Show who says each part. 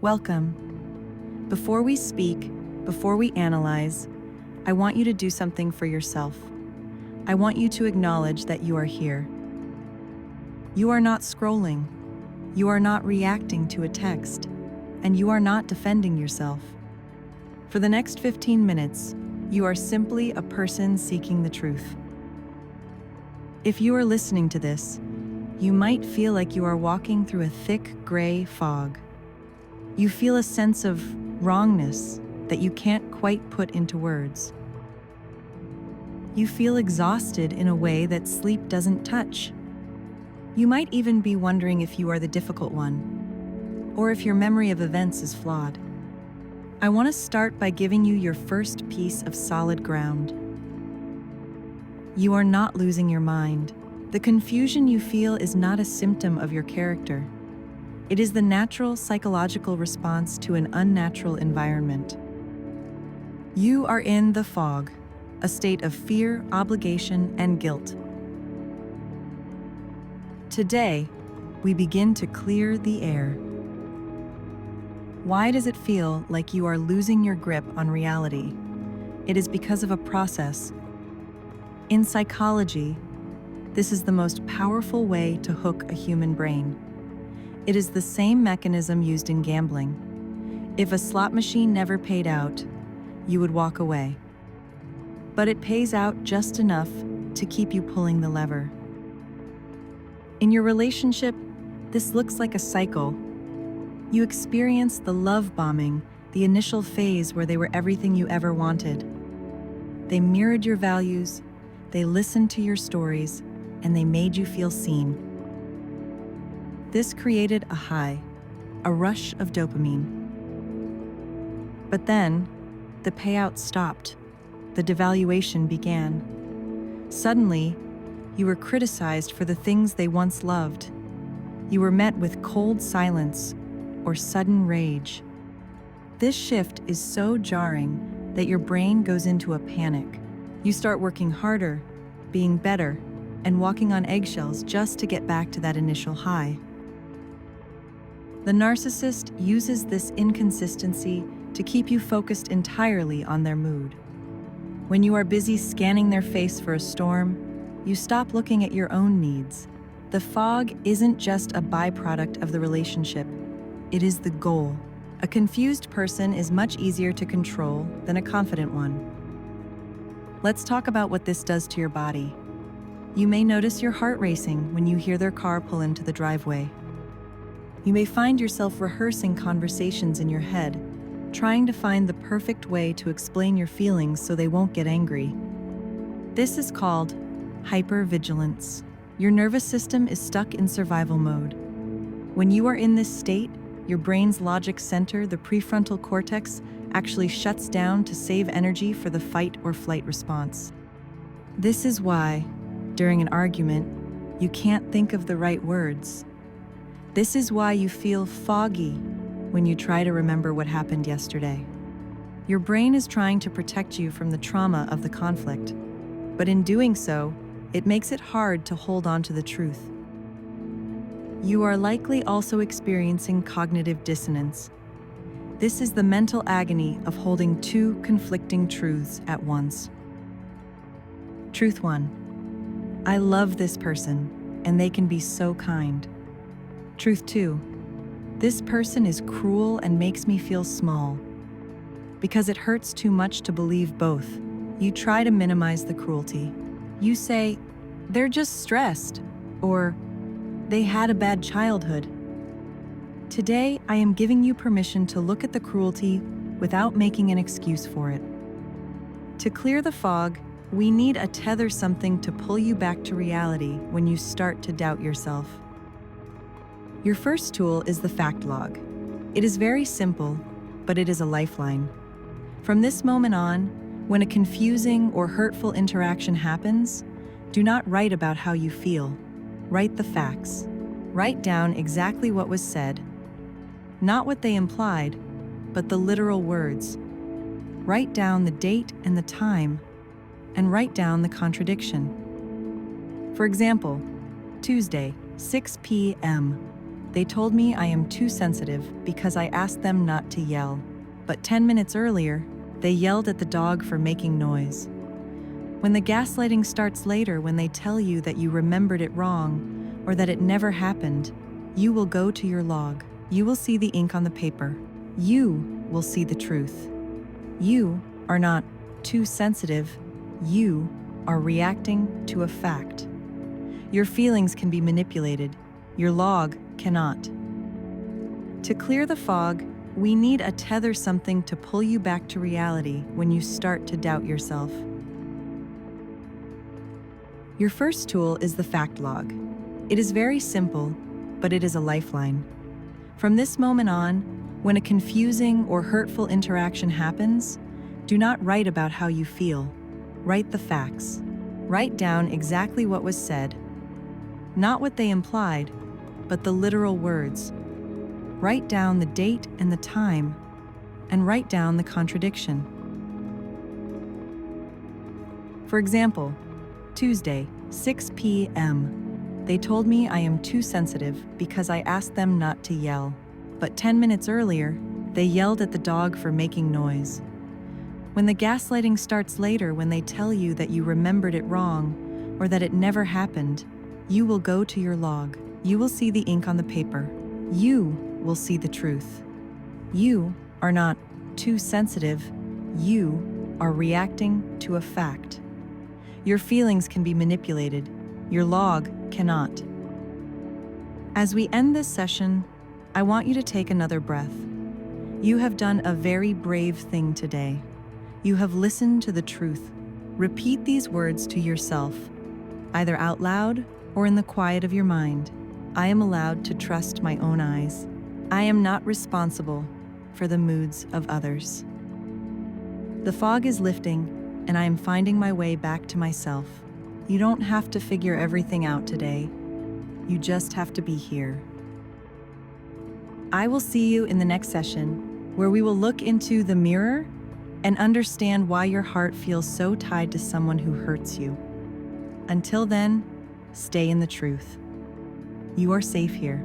Speaker 1: Welcome. Before we speak, before we analyze, I want you to do something for yourself. I want you to acknowledge that you are here. You are not scrolling. You are not reacting to a text. And you are not defending yourself. For the next 15 minutes, you are simply a person seeking the truth. If you are listening to this, you might feel like you are walking through a thick, gray fog. You feel a sense of wrongness that you can't quite put into words. You feel exhausted in a way that sleep doesn't touch. You might even be wondering if you are the difficult one, or if your memory of events is flawed. I want to start by giving you your first piece of solid ground. You are not losing your mind. The confusion you feel is not a symptom of your character. It is the natural psychological response to an unnatural environment. You are in the fog, a state of fear, obligation, and guilt. Today, we begin to clear the air. Why does it feel like you are losing your grip on reality? It is because of a process. In psychology, this is the most powerful way to hook a human brain. It is the same mechanism used in gambling. If a slot machine never paid out, you would walk away. But it pays out just enough to keep you pulling the lever. In your relationship, this looks like a cycle. You experience the love bombing, the initial phase where they were everything you ever wanted. They mirrored your values, they listened to your stories, and they made you feel seen. This created a high, a rush of dopamine. But then, the payout stopped. The devaluation began. Suddenly, you were criticized for the things they once loved. You were met with cold silence or sudden rage. This shift is so jarring that your brain goes into a panic. You start working harder, being better, and walking on eggshells just to get back to that initial high. The narcissist uses this inconsistency to keep you focused entirely on their mood. When you are busy scanning their face for a storm, you stop looking at your own needs. The fog isn't just a byproduct of the relationship, it is the goal. A confused person is much easier to control than a confident one. Let's talk about what this does to your body. You may notice your heart racing when you hear their car pull into the driveway. You may find yourself rehearsing conversations in your head, trying to find the perfect way to explain your feelings so they won't get angry. This is called hypervigilance. Your nervous system is stuck in survival mode. When you are in this state, your brain's logic center, the prefrontal cortex, actually shuts down to save energy for the fight or flight response. This is why, during an argument, you can't think of the right words. This is why you feel foggy when you try to remember what happened yesterday. Your brain is trying to protect you from the trauma of the conflict, but in doing so, it makes it hard to hold on to the truth. You are likely also experiencing cognitive dissonance. This is the mental agony of holding two conflicting truths at once. Truth 1. I love this person, and they can be so kind. Truth 2. This person is cruel and makes me feel small. Because it hurts too much to believe both, you try to minimize the cruelty. You say, they're just stressed, or they had a bad childhood. Today, I am giving you permission to look at the cruelty without making an excuse for it. To clear the fog, we need a tether, something to pull you back to reality when you start to doubt yourself. Your first tool is the fact log. It is very simple, but it is a lifeline. From this moment on, when a confusing or hurtful interaction happens, do not write about how you feel. Write the facts. Write down exactly what was said. Not what they implied, but the literal words. Write down the date and the time, and write down the contradiction. For example, Tuesday, 6 p.m. They told me I am too sensitive because I asked them not to yell. But 10 minutes earlier, they yelled at the dog for making noise. When the gaslighting starts later, when they tell you that you remembered it wrong or that it never happened, you will go to your log. You will see the ink on the paper. You will see the truth. You are not too sensitive. You are reacting to a fact. Your feelings can be manipulated. Your log cannot. To clear the fog, we need a tether, something to pull you back to reality when you start to doubt yourself. Your first tool is the fact log. It is very simple, but it is a lifeline. From this moment on, when a confusing or hurtful interaction happens, do not write about how you feel. Write the facts. Write down exactly what was said. Not what they implied, but the literal words. Write down the date and the time, and write down the contradiction. For example, Tuesday, 6 p.m. They told me I am too sensitive because I asked them not to yell. But 10 minutes earlier, they yelled at the dog for making noise. When the gaslighting starts later, when they tell you that you remembered it wrong or that it never happened, you will go to your log. You will see the ink on the paper. You will see the truth. You are not too sensitive. You are reacting to a fact. Your feelings can be manipulated. Your log cannot. As we end this session, I want you to take another breath. You have done a very brave thing today. You have listened to the truth. Repeat these words to yourself, either out loud or in the quiet of your mind. I am allowed to trust my own eyes. I am not responsible for the moods of others. The fog is lifting, and I am finding my way back to myself. You don't have to figure everything out today. You just have to be here. I will see you in the next session, where we will look into the mirror and understand why your heart feels so tied to someone who hurts you. Until then, stay in the truth. You are safe here.